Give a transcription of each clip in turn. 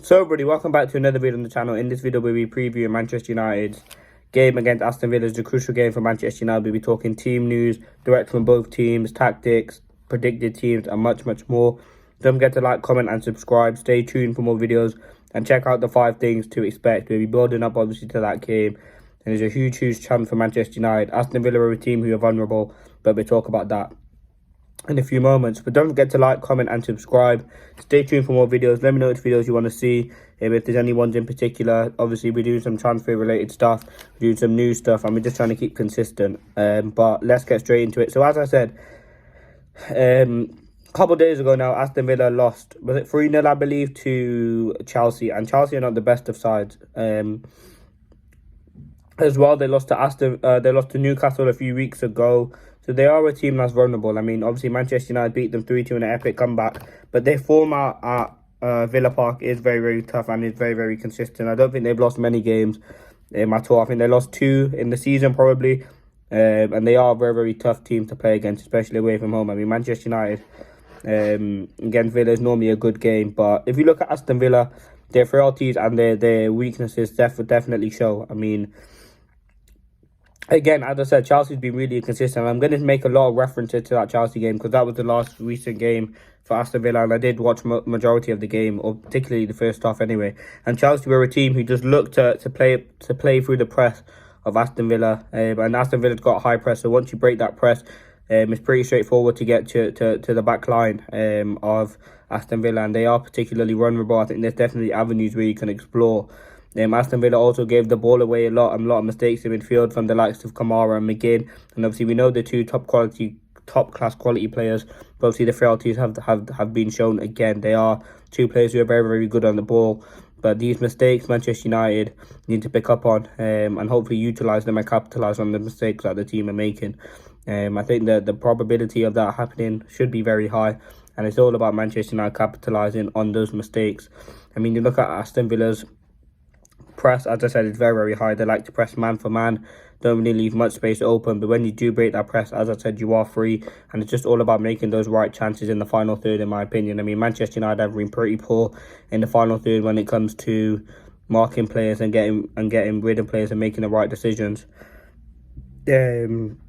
So everybody, welcome back to another video on the channel. In this video, we'll be previewing Manchester United's game against Aston Villa. It's a crucial game for Manchester United. We'll be talking team news, direct from both teams, tactics, predicted teams, and much more. Don't forget to like, comment, and subscribe. Stay tuned for more videos and check out the 5 things to expect. We'll be building up obviously to that game. And there's a huge chance for Manchester United. Aston Villa are a team who are vulnerable, but we'll talk about that in a few moments. But don't forget to like, comment, and subscribe. Stay tuned for more videos. Let me know which videos you want to see, if there's any ones in particular. Obviously, we're doing some transfer related stuff, we're doing some new stuff, and we're just trying to keep consistent. But let's get straight into it. So as I said, a couple of days ago now, Aston Villa lost, was it 3-0 I believe, to Chelsea, and Chelsea are not the best of sides. As well, they lost to Newcastle a few weeks ago. So they are a team that's vulnerable. I mean, obviously Manchester United beat them 3-2 in an epic comeback, but their form at Villa Park is very tough and is very consistent. I don't think they've lost many games at all. I think they lost 2 in the season probably, and they are a very tough team to play against, especially away from home. I mean, Manchester United against Villa is normally a good game, but if you look at Aston Villa, their frailties and their weaknesses definitely show. I mean, again, as I said, Chelsea's been really inconsistent. I'm going to make a lot of references to that Chelsea game because that was the last recent game for Aston Villa, and I did watch majority of the game, or particularly the first half anyway. And Chelsea were a team who just looked to play through the press of Aston Villa, and Aston Villa's got high press. So once you break that press, it's pretty straightforward to get to the back line of Aston Villa, and they are particularly vulnerable. I think there's definitely avenues where you can explore. Aston Villa also gave the ball away a lot of mistakes in midfield from the likes of Kamara and McGinn, and obviously we know the two top class quality players, but obviously the frailties have been shown again. They are 2 players who are very good on the ball, but these mistakes Manchester United need to pick up on and hopefully utilise them and capitalise on the mistakes that the team are making. I think that the probability of that happening should be very high, and it's all about Manchester United capitalising on those mistakes. I mean, you look at Aston Villa's press, as I said, is very high. They like to press man for man, don't really leave much space open, but when you do break that press, as I said, you are free, and it's just all about making those right chances in the final third, in my opinion. I mean, Manchester United have been pretty poor in the final third when it comes to marking players and getting rid of players and making the right decisions. And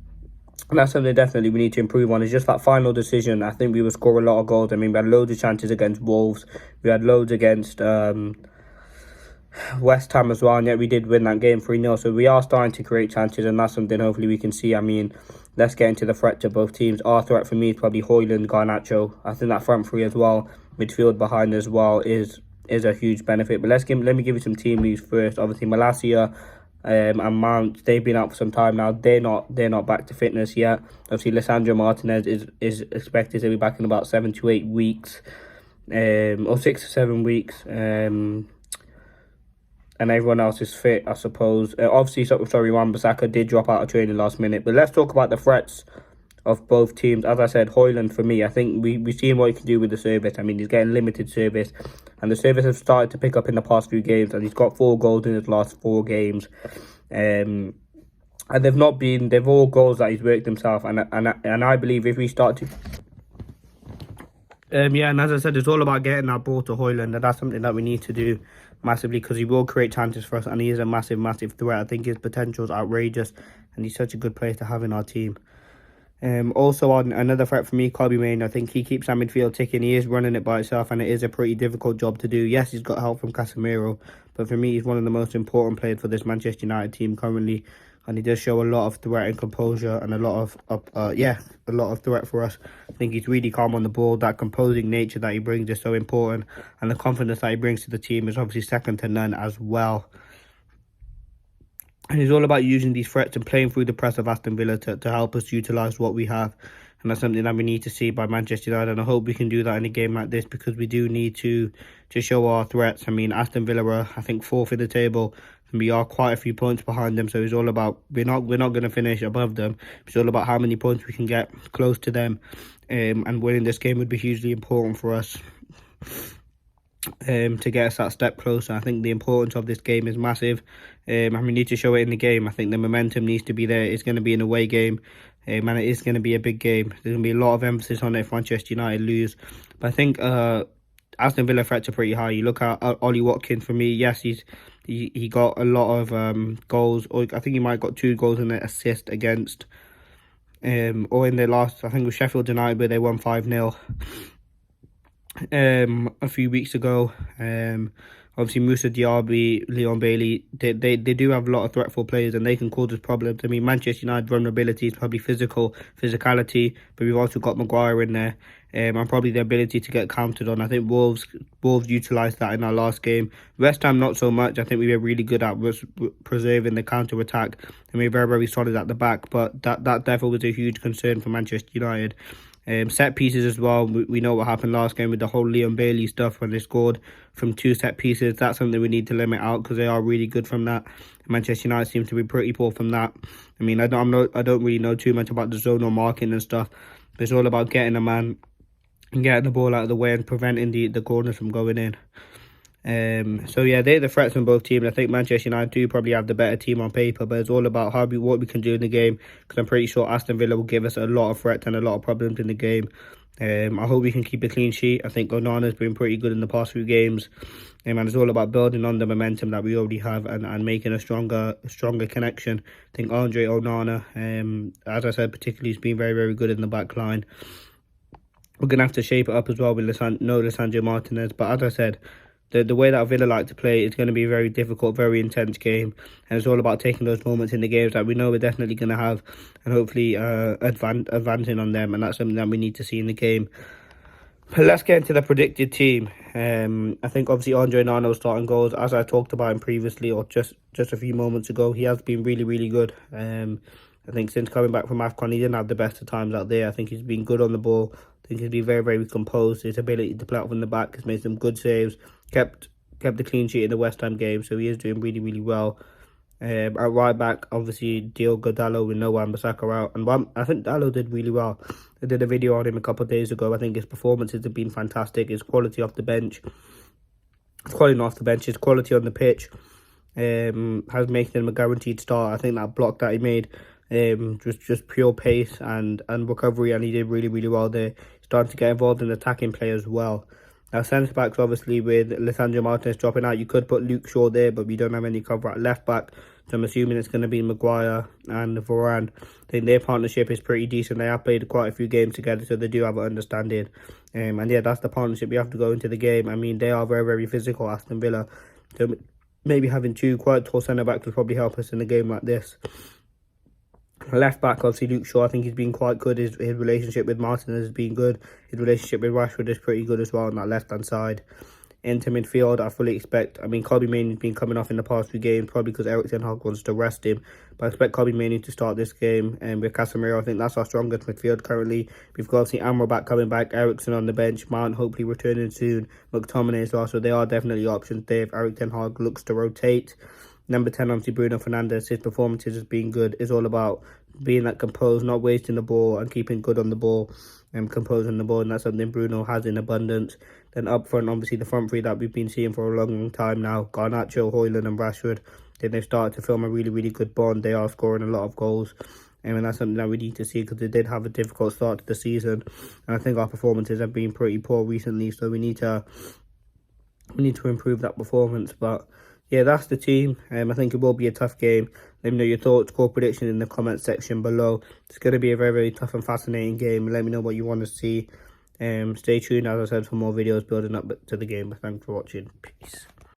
that's something definitely we need to improve on. It's just that final decision. I think we will score a lot of goals. I mean, we had loads of chances against Wolves, we had loads against West Ham as well, and yet we did win that game 3-0. So we are starting to create chances, and that's something hopefully we can see. I mean, let's get into the threat to both teams. Our threat for me is probably Højlund, Garnacho. I think that front three as well, midfield behind as well, is a huge benefit. But let me give you some team news first. Obviously, Malacia and Mount, they've been out for some time now. They're not back to fitness yet. Obviously, Lisandro Martinez is expected to be back in about 7 to 8 weeks, or 6 to 7 weeks. And everyone else is fit, I suppose. Obviously, Wan-Bissaka did drop out of training last minute. But let's talk about the threats of both teams. As I said, Højlund, for me, I think we've seen what he can do with the service. I mean, he's getting limited service, and the service has started to pick up in the past few games, and he's got 4 goals in his last 4 games. And they've all goals that he's worked himself. And I believe if we start to... and as I said, it's all about getting that ball to Højlund, and that's something that we need to do massively, because he will create chances for us, and he is a massive threat. I think his potential is outrageous, and he's such a good player to have in our team. Also, on another threat for me, MAINOO. I think he keeps that midfield ticking. He is running it by himself, and it is a pretty difficult job to do. Yes, he's got help from Casemiro, but for me, he's one of the most important players for this Manchester United team currently, and he does show a lot of threat and composure, and a lot of threat for us. I think he's really calm on the ball. That composing nature that he brings is so important, and the confidence that he brings to the team is obviously second to none as well. And it's all about using these threats and playing through the press of Aston Villa to help us utilise what we have. And that's something that we need to see by Manchester United. And I hope we can do that in a game like this, because we do need to show our threats. I mean, Aston Villa are, I think, 4th in the table, and we are quite a few points behind them. So it's all about, we're not going to finish above them. It's all about how many points we can get close to them. And winning this game would be hugely important for us. To get us that step closer. I think the importance of this game is massive, and we need to show it in the game. I think the momentum needs to be there. It's going to be an away game, and it is going to be a big game. There's going to be a lot of emphasis on it if Manchester United lose. But I think Aston Villa threats are pretty high. You look at Ollie Watkins. For me, yes, he got a lot of goals, or I think he might have got 2 goals and an assist against or in their last, I think it was Sheffield United, where they won 5-0 a few weeks ago. Obviously Moussa Diaby, Leon Bailey, they do have a lot of threatful players, and they can cause us problems. I mean, Manchester United vulnerability is probably physicality, but we've also got Maguire in there, and probably the ability to get counted on. I think Wolves utilised that in our last game. West Ham not so much. I think we were really good at preserving the counter attack, and we were very, very solid at the back. But that definitely was a huge concern for Manchester United. Set pieces as well. We know what happened last game with the whole Leon Bailey stuff when they scored from 2 set pieces. That's something we need to limit out, because they are really good from that. Manchester United seems to be pretty poor from that. I mean, I don't really know too much about the zonal marking and stuff, but it's all about getting a man and getting the ball out of the way and preventing the corners from going in. So yeah, they're the threats on both teams. I think Manchester United do probably have the better team on paper, but it's all about what we can do in the game, because I'm pretty sure Aston Villa will give us a lot of threats and a lot of problems in the game. I hope we can keep a clean sheet. I think Onana's been pretty good in the past few games, and it's all about building on the momentum that we already have and making a stronger connection. I think Andre Onana, as I said, particularly, has been very, very good in the back line. We're going to have to shape it up as well with Lisandro Martinez, but as I said, the way that Villa like to play is going to be a very difficult, very intense game, and it's all about taking those moments in the games that we know we're definitely going to have, and hopefully advancing on them, and that's something that we need to see in the game. But let's get into the predicted team. I think obviously Andre Onana starting goals, as I talked about him previously, or just a few moments ago. He has been really, really good. I think since coming back from AFCON, he didn't have the best of times out there. I think he's been good on the ball. I think he's been very, very composed. His ability to play out from the back has made some good saves. Kept the clean sheet in the West Ham game, so he is doing really, really well. At right back, obviously Diogo Dalot with Noah and Bissaka out, and I think Dalot did really well. I did a video on him a couple of days ago. I think his performances have been fantastic. His quality off the bench, his quality off the bench, his quality on the pitch has made him a guaranteed start. I think that block that he made just pure pace and recovery, and he did really, really well there. He's starting to get involved in attacking play as well. Now, centre-backs, obviously, with Lisandro Martinez dropping out, you could put Luke Shaw there, but we don't have any cover at left-back, so I'm assuming it's going to be Maguire and Varane. I think their partnership is pretty decent. They have played quite a few games together, so they do have an understanding. And yeah, that's the partnership we have to go into the game. I mean, they are very, very physical, Aston Villa, so maybe having 2 quite tall centre-backs would probably help us in a game like this. Left back, obviously Luke Shaw, I think he's been quite good. His relationship with Martinez has been good. His relationship with Rashford is pretty good as well on that left hand side. Into midfield, I fully expect, I mean, Kobbie Mainoo's been coming off in the past few games, probably because Erik ten Hag wants to rest him, but I expect Kobbie Mainoo to start this game, and with Casemiro, I think that's our strongest midfield currently. We've got obviously Amrabat coming back, Eriksen on the bench, Mount hopefully returning soon, McTominay as well, so they are definitely options there if Erik ten Hag looks to rotate. Number 10, obviously Bruno Fernandes. His performances has been good. It's all about being that composed, not wasting the ball, and keeping good on the ball and composing the ball, and that's something Bruno has in abundance. Then up front, obviously the front three that we've been seeing for a long, long time now, Garnacho, Højlund and Rashford. Then they've started to film a really, really good bond. They are scoring a lot of goals, and that's something that we need to see, because they did have a difficult start to the season, and I think our performances have been pretty poor recently, so we need to improve that performance. But yeah, that's the team. I think it will be a tough game. Let me know your thoughts, score prediction in the comment section below. It's going to be a very, very tough and fascinating game. Let me know what you want to see. Stay tuned, as I said, for more videos building up to the game. Thanks for watching. Peace.